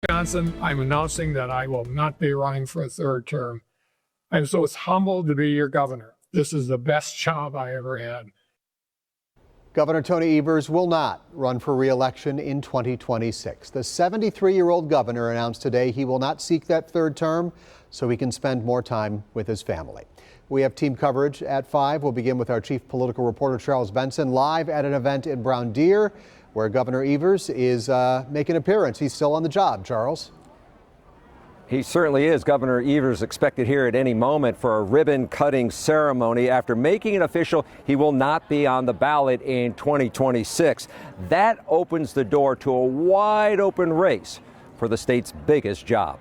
Wisconsin, I'm announcing that I will not be running for a third term. I'm so humbled to be your governor. This is the best job I ever had. Governor Tony Evers will not run for re-election in 2026. The 73-year-old governor announced today he will not seek that third term so he can spend more time with his family. We have team coverage at 5. We'll begin with our chief political reporter, Charles Benson, live at an event in Brown Deer where Governor Evers is making an appearance. He's still on the job, Charles. He certainly is. Governor Evers expected here at any moment for a ribbon-cutting ceremony. After making it official, he will not be on the ballot in 2026. That opens the door to a wide-open race for the state's biggest job.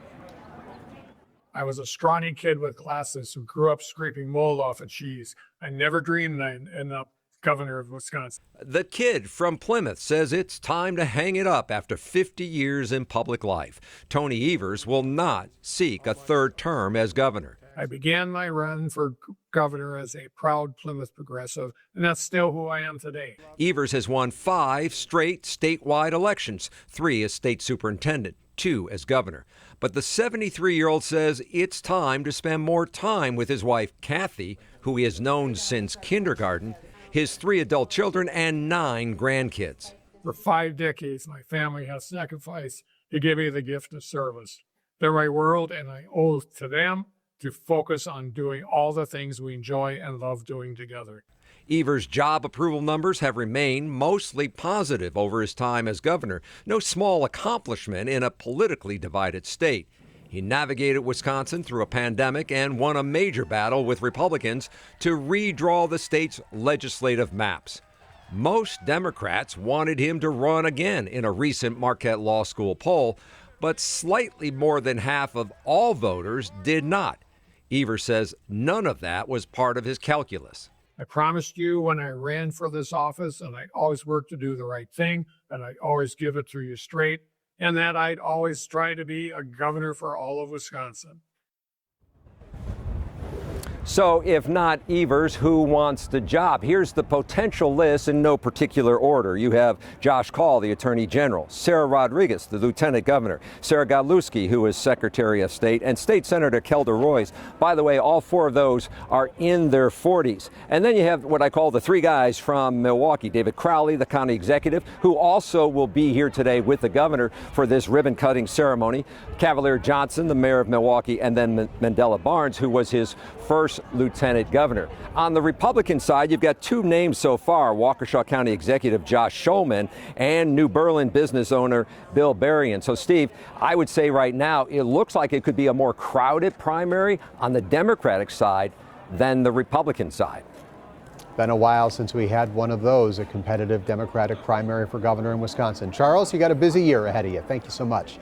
I was a scrawny kid with glasses who grew up scraping mold off of cheese. I never dreamed I'd end up governor of Wisconsin. The kid from Plymouth says it's time to hang it up after 50 years in public life. Tony Evers will not seek a third term as governor. I began my run for governor as a proud Plymouth progressive, and that's still who I am today. Evers has won 5 straight statewide elections, 3 as state superintendent, 2 as governor. But the 73-year-old says it's time to spend more time with his wife, Kathy, who he has known since kindergarten, his 3 adult children, and 9 grandkids. For 5 decades, my family has sacrificed to give me the gift of service. They're my world, and I owe it to them to focus on doing all the things we enjoy and love doing together. Evers' job approval numbers have remained mostly positive over his time as governor, no small accomplishment in a politically divided state. He navigated Wisconsin through a pandemic and won a major battle with Republicans to redraw the state's legislative maps. Most Democrats wanted him to run again in a recent Marquette Law School poll, but slightly more than half of all voters did not. Evers says none of that was part of his calculus. I promised you when I ran for this office, and I'd always work to do the right thing, and I'd always give it to you straight, and that I'd always try to be a governor for all of Wisconsin. So if not Evers, who wants the job? Here's the potential list in no particular order. You have Josh Kaul, the Attorney General, Sarah Rodriguez, the Lieutenant Governor, Sarah Godlewski, who is Secretary of State, and State Senator Kelda Roys. By the way, all 4 of those are in their 40s. And then you have what I call the 3 guys from Milwaukee, David Crowley, the county executive, who also will be here today with the governor for this ribbon-cutting ceremony, Cavalier Johnson, the mayor of Milwaukee, and then Mandela Barnes, who was his first lieutenant governor. On the Republican side, you've got 2 names so far, Waukesha County Executive Josh Schulman and New Berlin business owner Bill Berrien. So, Steve, I would say right now it looks like it could be a more crowded primary on the Democratic side than the Republican side. Been a while since we had one of those, a competitive Democratic primary for governor in Wisconsin. Charles, you got a busy year ahead of you. Thank you so much.